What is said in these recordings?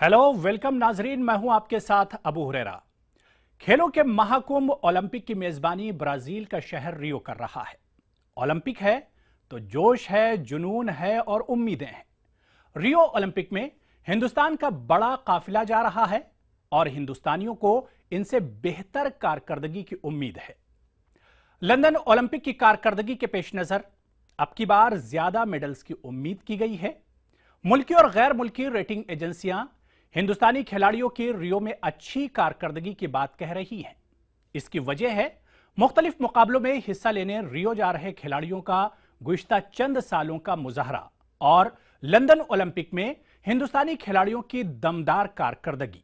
Hello welcome नाजरीन, मैं हूं आपके साथ अबू हुरैरा। खेलों के महाकुंभ ओलंपिक की मेजबानी ब्राजील का शहर रियो कर रहा है। ओलंपिक है तो जोश है, जुनून है और उम्मीदें हैं। रियो ओलंपिक में हिंदुस्तान का बड़ा काफिला जा रहा है और हिंदुस्तानियों को इनसे बेहतर कारकर्दगी की उम्मीद है। लंदन ओलंपिक की कारकर्दगी के पेश नजर अब की बार ज्यादा मेडल्स की उम्मीद की गई है। मुल्की और गैर मुल्की रेटिंग एजेंसियां हिंदुस्तानी खिलाड़ियों की रियो में अच्छी कारकर्दगी की बात कह रही हैं। इसकी वजह है मुख्तलिफ मुकाबलों में हिस्सा लेने रियो जा रहे खिलाड़ियों का गुज़िश्ता चंद सालों का मुजाहरा और लंदन ओलंपिक में हिंदुस्तानी खिलाड़ियों की दमदार कारकर्दगी।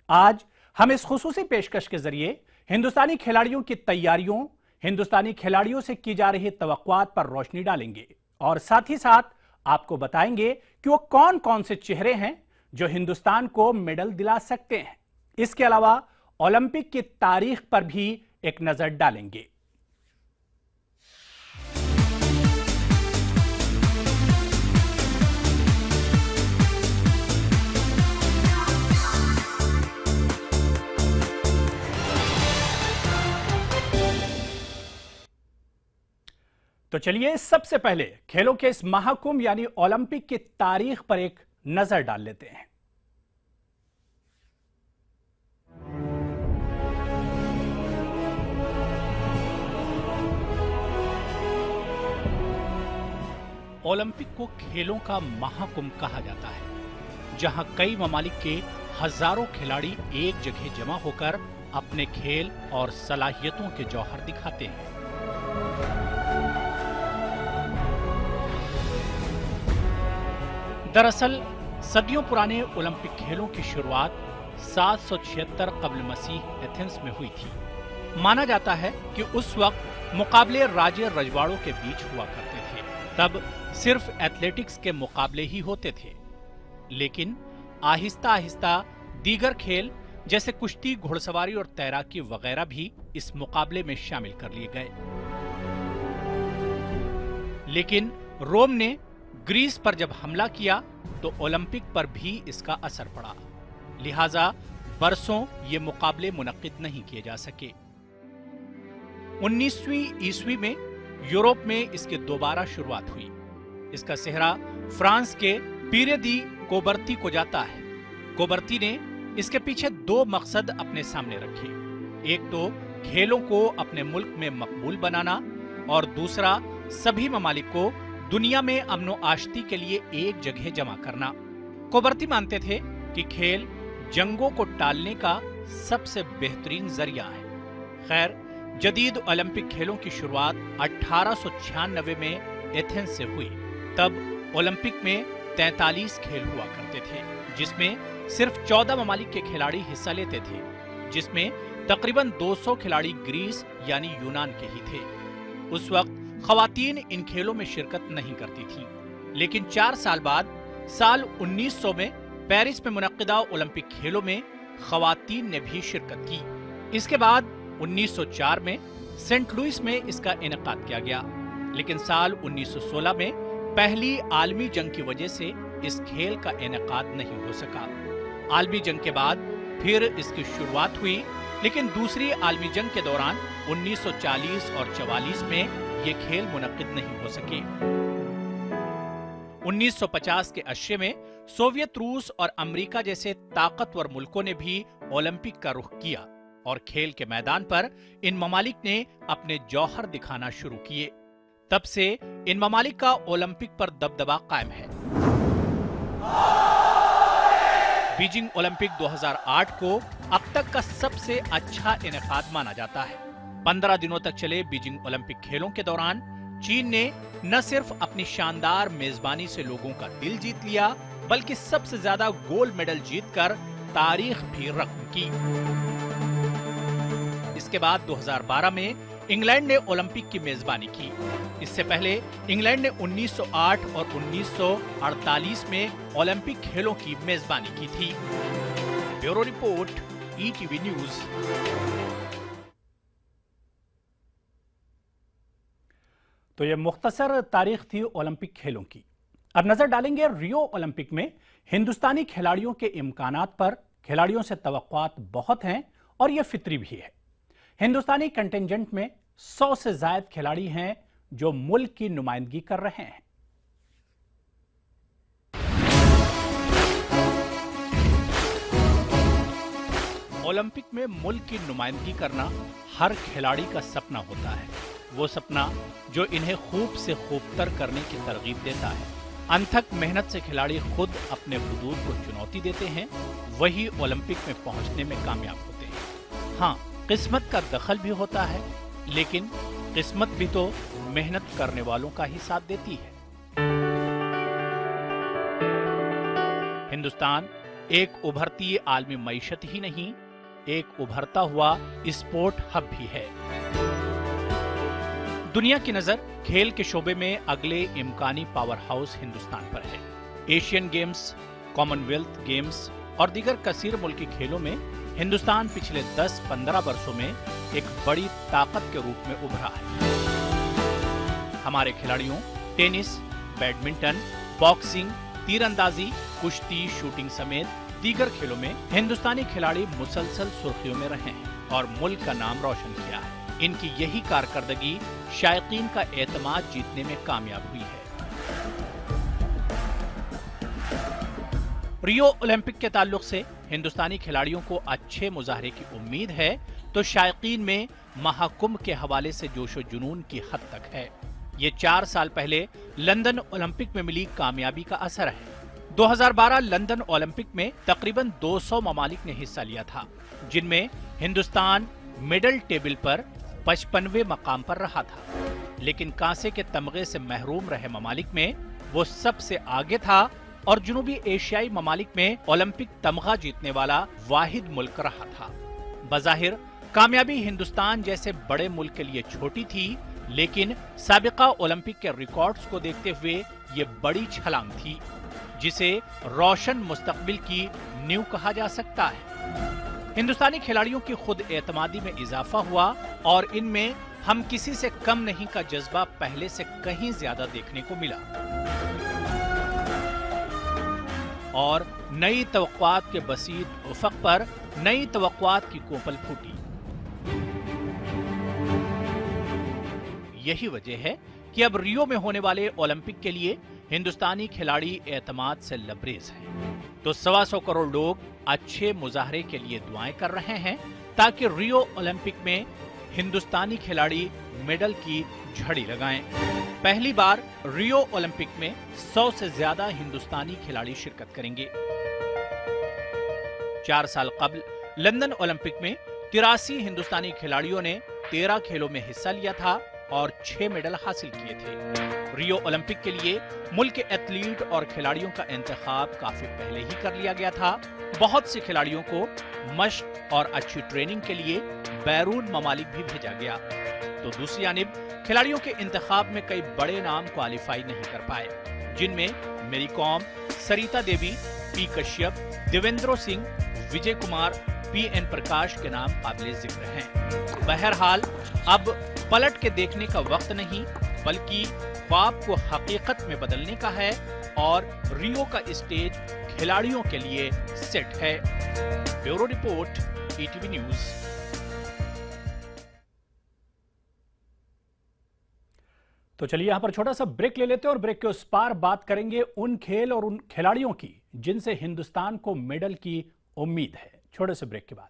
आज हम इस खुसूसी पेशकश के जरिए हिंदुस्तानी खिलाड़ियों की तैयारियों, हिंदुस्तानी खिलाड़ियों से की जा रही तवक्कुआत पर रोशनी डालेंगे और साथ ही साथ आपको बताएंगे कि वो कौन कौन से चेहरे हैं जो हिंदुस्तान को मेडल दिला सकते हैं। इसके अलावा ओलंपिक की तारीख पर भी एक नजर डालेंगे। तो चलिए सबसे पहले खेलों के इस महाकुंभ यानी ओलंपिक की तारीख पर एक नजर डाल लेते हैं। ओलंपिक को खेलों का महाकुंभ कहा जाता है, जहां कई ममालिक के हजारों खिलाड़ी एक जगह जमा होकर अपने खेल और सलाहियतों के जौहर दिखाते हैं। दरअसल सदियों पुराने ओलंपिक खेलों की शुरुआत 776 कब्ल मसीह एथेंस में हुई थी। माना जाता है कि उस वक्त मुकाबले राजे रजवाड़ों के बीच हुआ करते थे। तब सिर्फ एथलेटिक्स के मुकाबले ही होते थे, लेकिन आहिस्ता आहिस्ता दीगर खेल जैसे कुश्ती, घुड़सवारी और तैराकी वगैरह भी इस मुकाबले में शामिल कर लिए गए। लेकिन रोम ने ग्रीस पर जब हमला किया तो ओलंपिक पर भी इसका असर पड़ा, लिहाजा बरसों ये मुकाबले मुनक्किद नहीं किए जा सके। 19वीं ईस्वी में यूरोप में इसके दोबारा शुरुआत हुई। इसका सेहरा फ्रांस के पीरे दी कोबर्ती को जाता है। कोबर्ती ने इसके पीछे दो मकसद अपने सामने रखे, एक तो खेलों को अपने मुल्क में मकबूल बनाना और दूसरा सभी ममालिक को दुनिया में अमनो आश्ती के लिए एक जगह जमा करना। कोबर्ती मानते थे कि खेल जंगों को टालने का सबसे बेहतरीन जरिया है। खैर, जदीद ओलंपिक खेलों की शुरुआत 1896 में एथेंस से हुई। तब ओलंपिक में 43 खेल हुआ करते थे, जिसमें सिर्फ 14 ममालिक के खिलाड़ी हिस्सा लेते थे, जिसमें तकरीबन 200 खिलाड़ी ग्रीस यानी यूनान के ही थे। उस वक्त खवातीन इन खेलों में शिरकत नहीं करती थी, लेकिन 4 साल बाद साल 1900 में पेरिस में मुनक्किदा ओलंपिक खेलों में खवातीन ने भी शिरकत की। इसके बाद 1904 में सेंट लुइस में इसका इनेकाद किया गया, लेकिन साल 1916 में पहली आलमी जंग की वजह से इस खेल का इनेकाद नहीं हो सका। आलमी जंग के बाद फिर इसकी शुरुआत हुई, लेकिन दूसरी आलमी जंग के दौरान 1940 और 44 में ये खेल मुनक्किद नहीं हो सके। 1950 के अशरे में सोवियत रूस और अमेरिका जैसे ताकतवर मुल्कों ने भी ओलंपिक का रुख किया और खेल के मैदान पर इन ममालिक ने अपने जौहर दिखाना शुरू किए। तब से इन ममालिक का ओलंपिक पर दबदबा कायम है। बीजिंग ओलंपिक 2008 को अब तक का सबसे अच्छा इनेकाद माना जाता है। 15 दिनों तक चले बीजिंग ओलंपिक खेलों के दौरान चीन ने न सिर्फ अपनी शानदार मेजबानी से लोगों का दिल जीत लिया, बल्कि सबसे ज्यादा गोल्ड मेडल जीतकर तारीख भी रकम की। इसके बाद 2012 में इंग्लैंड ने ओलंपिक की मेजबानी की। इससे पहले इंग्लैंड ने 1908 और 1948 में ओलंपिक खेलों की मेजबानी की थी। Bureau report, ETV news. तो यह मुख्तसर तारीख थी ओलंपिक खेलों की। अब नजर डालेंगे रियो ओलंपिक में हिंदुस्तानी खिलाड़ियों के इम्कानात पर। खिलाड़ियों से तवक्कुआत बहुत हैं और यह फितरी भी है। हिंदुस्तानी कंटिंजेंट में 100 से ज्यादा खिलाड़ी हैं जो मुल्क की नुमाइंदगी कर रहे हैं। ओलंपिक में मुल्क की नुमाइंदगी करना हर खिलाड़ी का सपना होता है। वो सपना जो इन्हें खूब से खूबतर करने की तरगीब देता है। अनथक मेहनत से खिलाड़ी खुद अपने हुदूद को चुनौती देते हैं, वही ओलंपिक में पहुंचने में कामयाब होते हैं। हाँ, किस्मत का दखल भी होता है, लेकिन किस्मत भी तो मेहनत करने वालों का ही साथ देती है। हिंदुस्तान एक उभरती आलमी मईशत ही नहीं, एक उभरता हुआ स्पोर्ट हब भी है। दुनिया की नजर खेल के शोबे में अगले इम्कानी पावर हाउस हिंदुस्तान पर है। एशियन गेम्स, कॉमनवेल्थ गेम्स और दीगर कसीर मुल्की खेलों में हिंदुस्तान पिछले 10-15 वर्षों में एक बड़ी ताकत के रूप में उभरा है। हमारे खिलाड़ियों टेनिस, बैडमिंटन, बॉक्सिंग, तीरंदाजी, कुश्ती, शूटिंग समेत दीगर खेलों में हिंदुस्तानी खिलाड़ी मुसलसल सुर्खियों में रहे हैं और मुल्क का नाम रोशन किया है। इनकी यही कारकर्दगी शायकीन का एतमाद जीतने में कामयाब हुई है। रियो ओलंपिक के ताल्लुक से हिंदुस्तानी खिलाड़ियों को अच्छे मुजाहरे की उम्मीद है, तो शायकीन में महाकुंभ के हवाले से जोशो जुनून की हद तक है। ये 4 साल पहले लंदन ओलंपिक में मिली कामयाबी का असर है। 2012 लंदन ओलंपिक में तकरीबन 200 ममालिक ने हिस्सा लिया था, जिनमें हिंदुस्तान मेडल टेबल पर 55वें मकाम पर रहा था। लेकिन कांसे के तमगे से महरूम रहे ममालिक में वो सबसे आगे था और जुनूबी एशियाई ममालिक में ओलंपिक तमगा जीतने वाला वाहिद मुल्क रहा था। बज़ाहिर कामयाबी हिंदुस्तान जैसे बड़े मुल्क के लिए छोटी थी, लेकिन साबिका ओलंपिक के रिकॉर्ड्स को देखते हुए ये बड़ी छलांग थी, जिसे रोशन मुस्तकबिल की नींव कहा जा सकता है। हिंदुस्तानी खिलाड़ियों की खुद एतमादी में इजाफा हुआ और इनमें हम किसी से कम नहीं का जज्बा पहले से कहीं ज्यादा देखने को मिला और नई तवक्कुआत के बसीत उफक पर नई तवक्कुआत की कोपल फूटी। यही वजह है कि अब रियो में होने वाले ओलंपिक के लिए हिंदुस्तानी खिलाड़ी एतमाद से लबरेज हैं। तो 125 करोड़ लोग अच्छे मुजाहरे के लिए दुआएं कर रहे हैं ताकि रियो ओलंपिक में हिंदुस्तानी खिलाड़ी मेडल की झड़ी लगाएं। पहली बार रियो ओलंपिक में 100 से ज्यादा हिंदुस्तानी खिलाड़ी शिरकत करेंगे। 4 साल कबल लंदन ओलंपिक में 83 हिंदुस्तानी खिलाड़ियों ने 13 खेलों में हिस्सा लिया था और 6 मेडल हासिल किए थे। रियो ओलंपिक के लिए मुल्क के एथलीट और खिलाड़ियों का इंतखाब काफी पहले ही कर लिया गया था। बहुत से खिलाड़ियों को मशक और अच्छी ट्रेनिंग के लिए बैरून ममालिक भी भेजा गया। तो दूसरी जानिब खिलाड़ियों के इंतखाब में कई बड़े नाम क्वालिफाई नहीं कर पाए, जिनमें मेरी com, Sarita Devi, P Kashyap, Devendra Singh, Vijay Kumar, PN प्रकाश के नाम काबिल जिक्र हैं। बहरहाल अब पलट के देखने का वक्त नहीं, बल्कि ख्वाब को हकीकत में बदलने का है और रियो का स्टेज खिलाड़ियों के लिए सेट है। Bureau report, ETV news. तो चलिए यहां पर छोटा सा ब्रेक ले लेते हैं और ब्रेक के उस पार बात करेंगे उन खेल और उन खिलाड़ियों की जिनसे हिंदुस्तान को मेडल की उम्मीद है। छोटे से ब्रेक के बाद।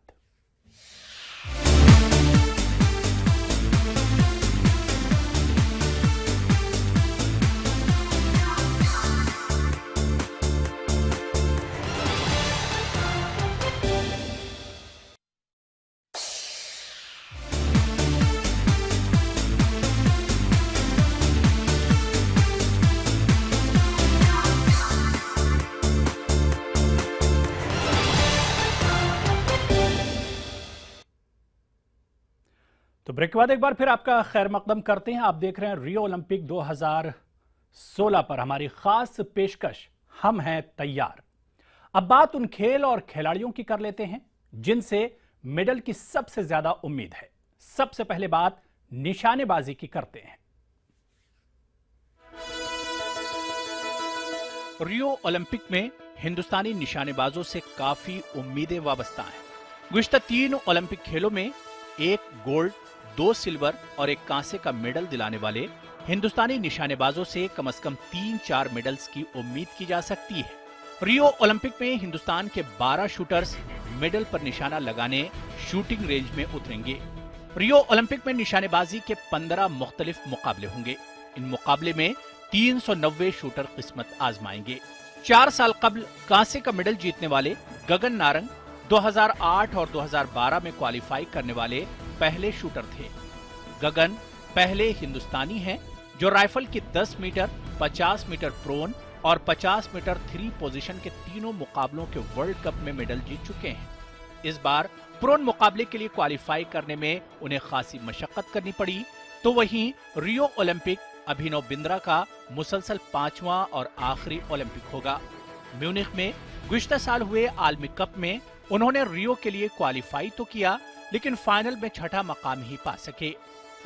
तो ब्रेक के बाद एक बार फिर आपका खैर मकदम करते हैं। आप देख रहे हैं रियो ओलंपिक 2016 पर हमारी खास पेशकश हम हैं तैयार। अब बात उन खेल और खिलाड़ियों की कर लेते हैं जिनसे मेडल की सबसे ज्यादा उम्मीद है। सबसे पहले बात निशानेबाजी की करते हैं। रियो ओलंपिक में हिंदुस्तानी निशानेबाजों से काफी उम्मीदें वाबस्ता हैं। गुज़िश्ता 3 ओलंपिक खेलों में 1 गोल्ड, 2 सिल्वर और 1 कांसे का मेडल दिलाने वाले हिंदुस्तानी निशानेबाजों से कम 3-4 मेडल्स की उम्मीद की जा सकती है। रियो ओलंपिक में हिंदुस्तान के 12 शूटर्स मेडल पर निशाना लगाने शूटिंग रेंज में उतरेंगे। रियो ओलंपिक में निशानेबाजी के 15 मुख्तलिफ मुकाबले होंगे। इन मुकाबले में 390 शूटर किस्मत आजमाएंगे। 4 साल कबल कांसे का मेडल जीतने वाले गगन नारंग 2008 और 2012 में क्वालिफाई करने वाले पहले शूटर थे। गगन पहले हिंदुस्तानी हैं जो राइफल की 10 मीटर, 50 मीटर प्रोन और 50 मीटर 3 पोजीशन के तीनों मुकाबलों के वर्ल्ड कप में मेडल जीत चुके हैं। इस बार प्रोन मुकाबले के लिए क्वालिफाई करने में उन्हें खासी मशक्कत करनी पड़ी। तो वहीं रियो ओलंपिक अभिनव बिंद्रा का मुसलसल 5वां और आखिरी ओलंपिक होगा। म्यूनिख में गुज़िश्ता साल हुए आलमी कप में उन्होंने रियो के लिए क्वालिफाई तो किया, लेकिन फाइनल में 6ठा मकाम ही पा सके।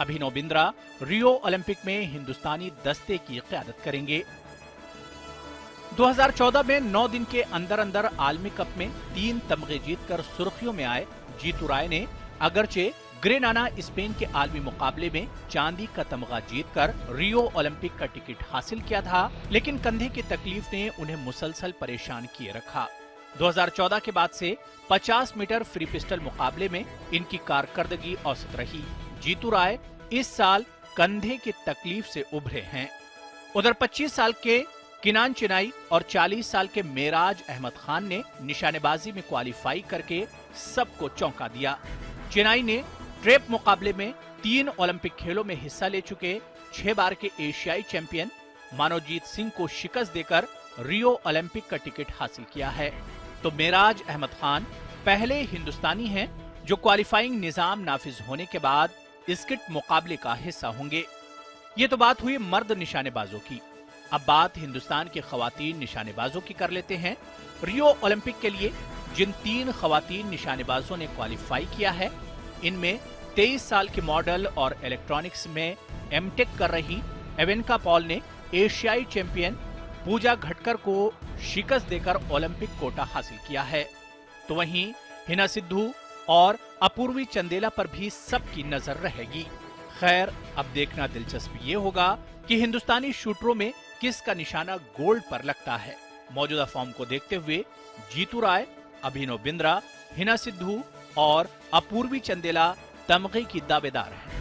अभिनव बिंद्रा रियो ओलंपिक में हिंदुस्तानी दस्ते की क़यादत करेंगे। 2014 में 9 दिन के अंदर अंदर आलमी कप में 3 तमगे जीतकर सुर्खियों में आए जीतू राय ने अगरचे ग्रेनाना स्पेन के आलमी मुकाबले में चांदी का तमगा जीतकर रियो ओलंपिक का टिकट हासिल किया था, लेकिन कंधे की तकलीफ ने उन्हें मुसलसल परेशान किए रखा। 2014 के बाद से 50 मीटर फ्री पिस्टल मुकाबले में इनकी कारकर्दगी औसत रही। जीतू राय इस साल कंधे की तकलीफ से उभरे हैं। उधर 25 साल के किनान चिनाई और 40 साल के मेराज अहमद खान ने निशानेबाजी में क्वालिफाई करके सबको चौंका दिया। चिनाई ने ट्रैप मुकाबले में 3 ओलंपिक खेलों में हिस्सा ले चुके 6 बार के एशियाई चैंपियन मानवजीत सिंह को शिकस्त देकर रियो ओलंपिक का टिकट हासिल किया है। तो मेराज अहमद खान पहले हिंदुस्तानी हैं जो क्वालिफाइंग निजाम नाफिज होने के बाद स्किट मुकाबले का हिस्सा होंगे। ये तो बात हुई मर्द निशानेबाजों की। अब बात हिंदुस्तान के खवातीन निशानेबाजों की कर लेते हैं। रियो ओलंपिक के लिए जिन 3 खवातीन निशानेबाजों ने क्वालिफाई किया है, इनमें 23 साल की मॉडल और इलेक्ट्रॉनिक्स में एमटेक कर रही एवेंका पॉल ने एशियाई चैंपियन पूजा घटकर को शिकस्त देकर ओलंपिक कोटा हासिल किया है। तो वहीं हिना सिद्धू और अपूर्वी चंदेला पर भी सबकी नजर रहेगी। खैर, अब देखना दिलचस्प ये होगा कि हिंदुस्तानी शूटरों में किसका निशाना गोल्ड पर लगता है। मौजूदा फॉर्म को देखते हुए जीतू राय, अभिनव बिंद्रा, हिना सिद्धू और अपूर्वी चंदेला तमगे की दावेदार हैं,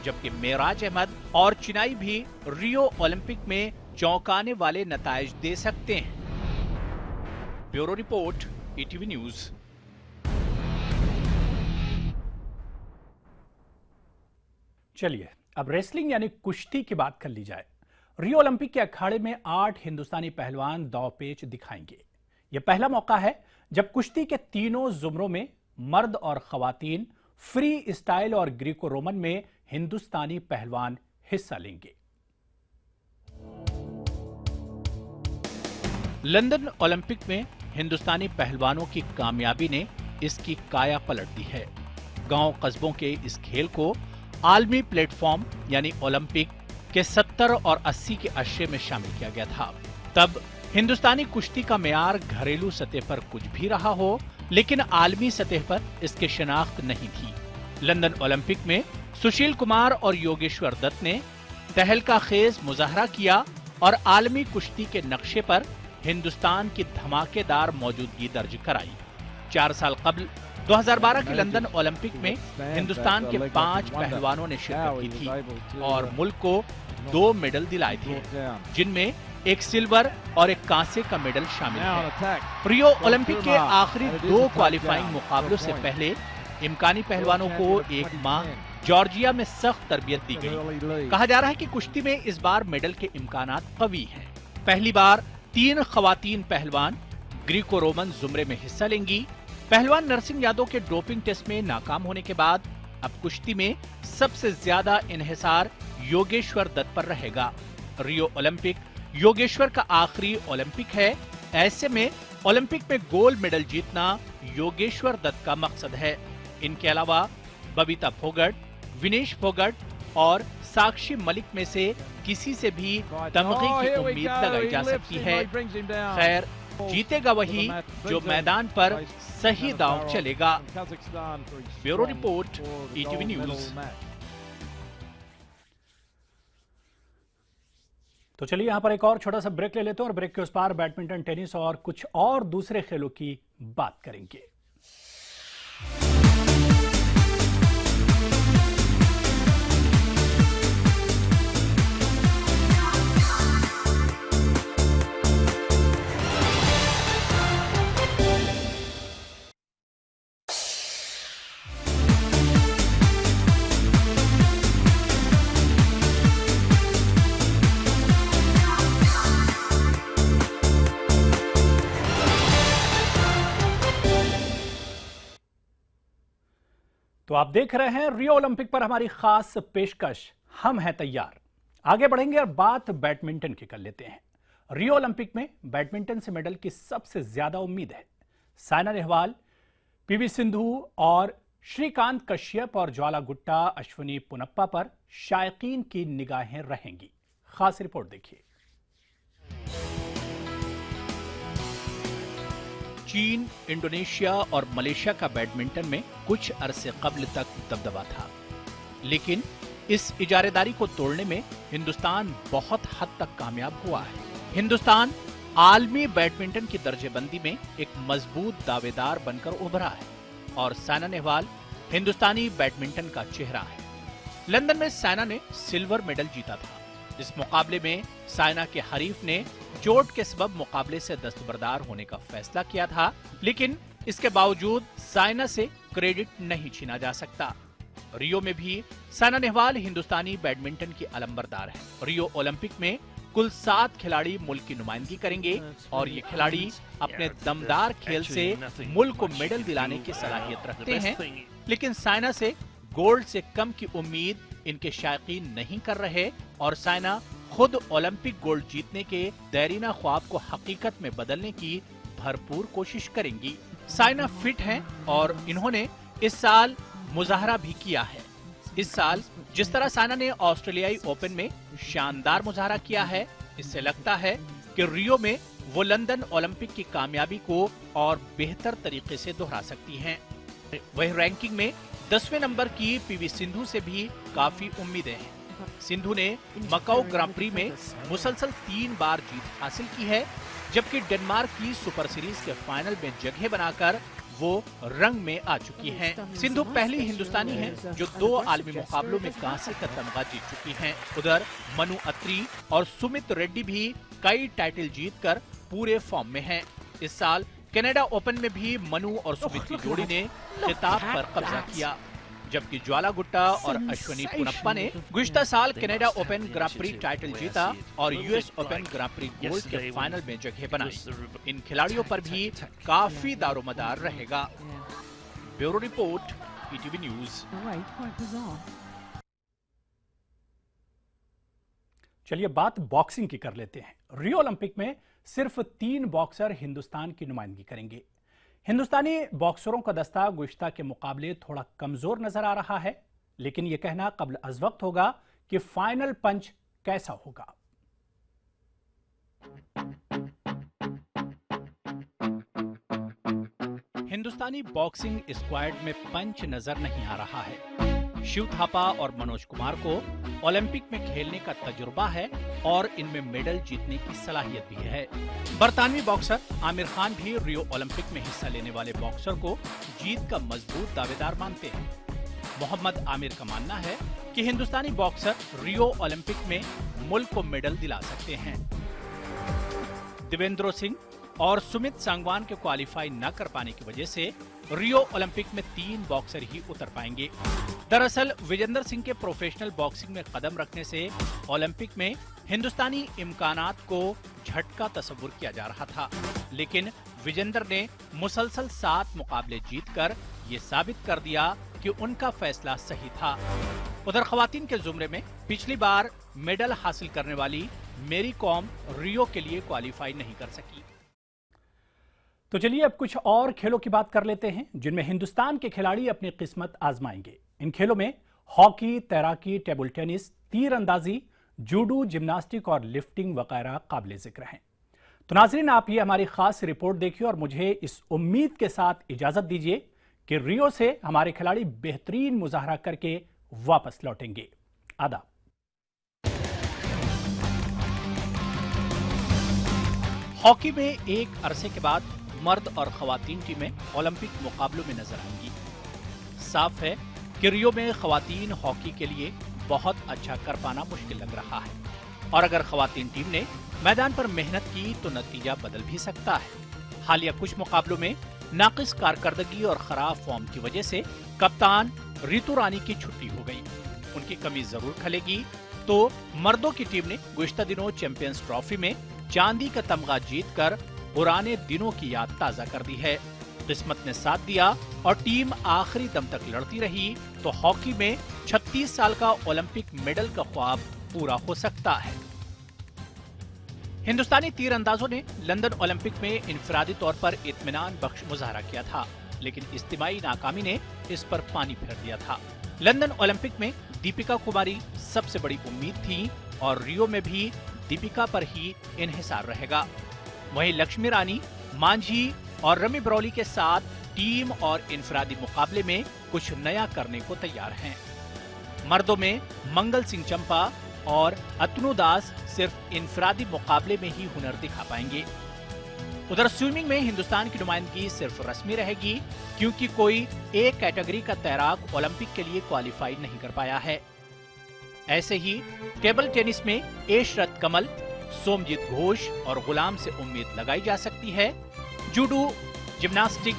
जबकि मेराज अहमद और चिनाई भी रियो ओलंपिक में चौंकाने वाले नताइज दे सकते हैं। Bureau report, ETV news. चलिए अब रेसलिंग यानी कुश्ती की बात कर ली जाए। रियो ओलंपिक के अखाड़े में 8 हिंदुस्तानी पहलवान दांवपेच दिखाएंगे। यह पहला मौका है जब कुश्ती के तीनों जुमरों में मर्द और खवातीन फ्री स्टाइल और ग्रीको रोमन में हिंदुस्तानी पहलवान हिस्सा लेंगे। लंदन ओलंपिक में हिंदुस्तानी पहलवानों की कामयाबी ने इसकी काया पलट दी है। गांव कस्बों के इस खेल को आलमी प्लेटफॉर्म यानी ओलंपिक के 70 और 80 के अशरे में शामिल किया गया था। तब हिंदुस्तानी कुश्ती का मेयार घरेलू सतह पर कुछ भी रहा हो, लेकिन आलमी सतह पर इसकी शिनाख्त नहीं थी। लंदन ओलंपिक में सुशील कुमार और योगेश्वर दत्त ने तहलका खेज मुजाहरा किया और आलमी कुश्ती के नक्शे पर हिंदुस्तान की धमाकेदार मौजूदगी दर्ज कराई। 4 साल कबल 2012 के लंदन ओलंपिक में हिंदुस्तान के 5 पहलवानों ने शिरकत की थी और मुल्क को 2 मेडल दिलाए थे, जिनमें 1 सिल्वर और 1 कांसे का मेडल शामिल है। रियो ओलंपिक के आखिरी 2 क्वालिफाइंग मुकाबलों से पहले इम्कानी पहलवानों को 1 माह जॉर्जिया में सख्त तरबियत दी गई। कहा जा रहा है कि कुश्ती में इस बार मेडल के इम्कानात कवी हैं। पहली बार 3 खवातीन पहलवान ग्रीको रोमन जुमरे में हिस्सा लेंगी। पहलवान नरसिंह यादव के डोपिंग टेस्ट में नाकाम होने के बाद अब कुश्ती में सबसे ज्यादा इन्हिसार योगेश्वर दत्त पर रहेगा। रियो ओलंपिक योगेश्वर का आखिरी ओलंपिक है। ऐसे में ओलंपिक में गोल्ड मेडल जीतना योगेश्वर दत्त का मकसद है। इनके अलावा बबीता फोगट, विनेश फोगट और साक्षी मलिक में से किसी से भी तमगे की उम्मीद लगाई जा सकती है। खैर, जीतेगा वही जो मैदान पर सही दांव चलेगा। Bureau report, ETV news. तो चलिए यहां पर एक और छोटा सा ब्रेक ले लेते हैं और ब्रेक के उस पार बैडमिंटन, टेनिस और कुछ और दूसरे खेलों की बात करेंगे। तो आप देख रहे हैं रियो ओलंपिक पर हमारी खास पेशकश, हम हैं तैयार। आगे बढ़ेंगे और बात बैडमिंटन की कर लेते हैं। रियो ओलंपिक में बैडमिंटन से मेडल की सबसे ज्यादा उम्मीद है। साइना नेहवाल, पीवी सिंधु और श्रीकांत कश्यप और ज्वाला गुट्टा, अश्विनी पुनप्पा पर शायकीन की निगाहें रहेंगी। खास रिपोर्ट देखिए। चीन, इंडोनेशिया और मलेशिया का बैडमिंटन में कुछ अरसे कब्ल तक दबदबा था, लेकिन इस इजारेदारी को तोड़ने में हिंदुस्तान बहुत हद तक कामयाब हुआ है। हिंदुस्तान आलमी बैडमिंटन की दर्जेबंदी में एक मजबूत दावेदार बनकर उभरा है और साइना नेहवाल हिंदुस्तानी बैडमिंटन का चेहरा है। लंदन में साइना ने सिल्वर मेडल जीता था। इस मुकाबले में साइना के हरीफ ने चोट के सबब मुकाबले से दस्तबरदार होने का फैसला किया था, लेकिन इसके बावजूद साइना से क्रेडिट नहीं छीना जा सकता। रियो में भी साइना नेहवाल हिंदुस्तानी बैडमिंटन की अलंबरदार है। रियो ओलंपिक में कुल 7 खिलाड़ी मुल्क की नुमाइंदगी करेंगे और ये खिलाड़ी अपने दमदार खेल से मुल्क को मेडल दिलाने की सलाहियत रखते हैं, लेकिन साइना से गोल्ड से कम की उम्मीद इनके शायकीन नहीं कर रहे और साइना खुद ओलंपिक गोल्ड जीतने के दैरीना ख्वाब को हकीकत में बदलने की भरपूर कोशिश करेंगी। साइना फिट हैं और इन्होंने इस साल मुजाहरा भी किया है। इस साल जिस तरह साइना ने ऑस्ट्रेलियाई ओपन में शानदार मुजाहरा किया है, इससे लगता है कि रियो में वो लंदन ओलंपिक की कामयाबी को और बेहतर तरीके से दोहरा सकती हैं। वही रैंकिंग में 10वें नंबर की पीवी सिंधु से भी काफी उम्मीदें हैं। सिंधु ने मकाऊ ग्रां प्री में मुसलसल 3 बार जीत हासिल की है, जबकि डेनमार्क की सुपर सीरीज के फाइनल में जगह बनाकर वो रंग में आ चुकी हैं। सिंधु पहली हिंदुस्तानी हैं जो 2 आलमी मुकाबलों में कांसे का तमगा जीत चुकी हैं। उधर मनु अत्री और सुमित रेड्डी भी कई टाइटल जीतकर पूरे फॉर्म में हैं। इस साल कनाडा ओपन में भी मनु और सुमित की जोड़ी ने खिताब पर कब्जा किया, जबकि ज्वाला गुट्टा और अश्विनी पुनप्पा ने गुज़िश्ता साल कनाडा ओपन ग्रां प्री टाइटल जीता और यूएस ओपन ग्रां प्री गोल्ड के फाइनल में जगह बनाई। इन खिलाड़ियों पर भी काफी दारोमदार रहेगा। Bureau report, ETV news. चलिए बात बॉक्सिंग की कर लेते हैं। रियो ओलंपिक में सिर्फ 3 बॉक्सर हिंदुस्तान की नुमाइंदगी करेंगे। हिंदुस्तानी बॉक्सरों का दस्ता गुज़िश्ता के मुकाबले थोड़ा कमजोर नजर आ रहा है, लेकिन यह कहना कब्ल अज़ वक्त होगा कि फाइनल पंच कैसा होगा। हिंदुस्तानी बॉक्सिंग स्क्वाड में पंच नजर नहीं आ रहा है। शिव थापा और मनोज कुमार को ओलंपिक में खेलने का तजुर्बा है और इनमें मेडल जीतने की सलाहियत भी है। बरतानवी बॉक्सर आमिर खान भी रियो ओलंपिक में हिस्सा लेने वाले बॉक्सर को जीत का मजबूत दावेदार मानते हैं। मोहम्मद आमिर का मानना है कि हिंदुस्तानी बॉक्सर रियो ओलंपिक में मुल्क को मेडल दिला सकते हैं। देवेंद्र सिंह और सुमित सांगवान के क्वालिफाई न कर पाने की वजह से रियो ओलंपिक में 3 बॉक्सर ही उतर पाएंगे। दरअसल विजेंदर सिंह के प्रोफेशनल बॉक्सिंग में कदम रखने से ओलंपिक में हिंदुस्तानी इम्कानात को झटका तस्वुर किया जा रहा था, लेकिन विजेंदर ने मुसलसल 7 मुकाबले जीतकर ये साबित कर दिया कि उनका फैसला सही था। उधर खवातीन के जुमरे में पिछली बार मेडल हासिल करने वाली मेरी कॉम रियो के लिए क्वालिफाई नहीं कर सकी। तो चलिए अब कुछ और खेलों की बात कर लेते हैं जिनमें हिंदुस्तान के खिलाड़ी अपनी किस्मत आजमाएंगे। इन खेलों में हॉकी, तैराकी, टेबल टेनिस, तीरंदाजी, जूडो, जिम्नास्टिक और लिफ्टिंग वगैरह काबिल जिक्र हैं। तो नाज़रीन, आप ये हमारी खास रिपोर्ट देखिए और मुझे इस उम्मीद के साथ इजाजत दीजिए कि रियो से हमारे खिलाड़ी बेहतरीन मुजाहरा करके वापस लौटेंगे। आदाब। हॉकी में एक अरसे के बाद मर्द और खवातीन टीमें ओलंपिक मुकाबलों में नजर आएंगी। साफ है कि रियो में खवातीन हॉकी के लिए बहुत अच्छा कर पाना मुश्किल लग रहा है और अगर खवातीन टीम ने मैदान पर मेहनत की तो नतीजा बदल भी सकता है। हालिया कुछ मुकाबलों में नाकिस कारकर्दगी और खराब फॉर्म की वजह से कप्तान रितु रानी की छुट्टी हो गई। उनकी कमी जरूर खलेगी। तो मर्दों की टीम ने गुज़िश्ता दिनों चैंपियंस ट्रॉफी में चांदी का तमगा जीतकर पुराने दिनों की याद ताजा कर दी है। किस्मत ने साथ दिया और टीम आखिरी दम तक लड़ती रही तो हॉकी में 36 साल का ओलंपिक मेडल का ख्वाब पूरा हो सकता है। हिंदुस्तानी तीरंदाजों ने लंदन ओलंपिक में इनफरादी तौर पर इत्मीनान बख्श मुजाहरा किया था, लेकिन इज्तिमाई नाकामी ने इस पर पानी फेर दिया था। लंदन ओलंपिक में दीपिका कुमारी सबसे बड़ी उम्मीद थी और रियो में भी दीपिका पर ही इन्हिसार रहेगा। वहीं लक्ष्मी रानी, मांझी और रमी ब्रौली के साथ टीम और इनफरादी मुकाबले में कुछ नया करने को तैयार हैं। मर्दों में मंगल सिंह चंपा और अतनु दास सिर्फ इनफरादी मुकाबले में ही हुनर दिखा पाएंगे। उधर स्विमिंग में हिंदुस्तान की नुमाइंदगी सिर्फ रस्मी रहेगी क्योंकि कोई एक कैटेगरी का तैराक ओलंपिक के लिए क्वालिफाई नहीं कर पाया है। ऐसे ही टेबल टेनिस में एशरत कमल, सोमजीत घोष और गुलाम से उम्मीद लगाई जा सकती है। जूडो, जिम्नास्टिक,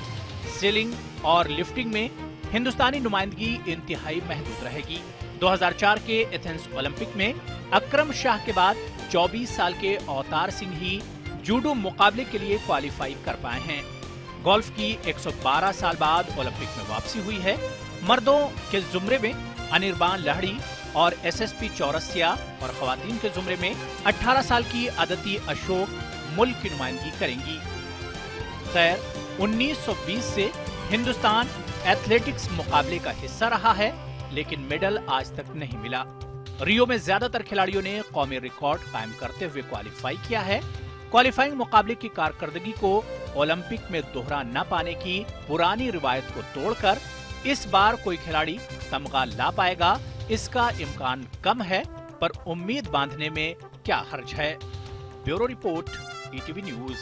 सेलिंग और लिफ्टिंग में हिंदुस्तानी नुमाइंदगी इंतहाई महदूद रहेगी। 2004 के एथेंस ओलंपिक में अकरम शाह के बाद 24 साल के अवतार सिंह ही जूडो मुकाबले के लिए क्वालिफाई कर पाए हैं। गोल्फ की 112 साल बाद ओलंपिक में वापसी हुई है। मर्दों के जुमरे में अनिर्बान लाहिड़ी और एसएसपी चौरसिया और खवातीन के जुमरे में 18 साल की अदिति अशोक मुल्क की नुमाइंदगी करेंगी। खैर, 1920 से हिंदुस्तान एथलेटिक्स मुकाबले का हिस्सा रहा है, लेकिन मेडल आज तक नहीं मिला। रियो में ज्यादातर खिलाड़ियों ने कौमी रिकॉर्ड कायम करते हुए क्वालिफाई किया है। क्वालिफाइंग मुकाबले की कारकर्दगी को ओलंपिक में दोहरा न पाने की पुरानी रिवायत को तोड़कर इस बार कोई खिलाड़ी तमगा ला पाएगा, इसका इम्कान कम है, पर उम्मीद बांधने में क्या हर्ज है। Bureau report, ETV news.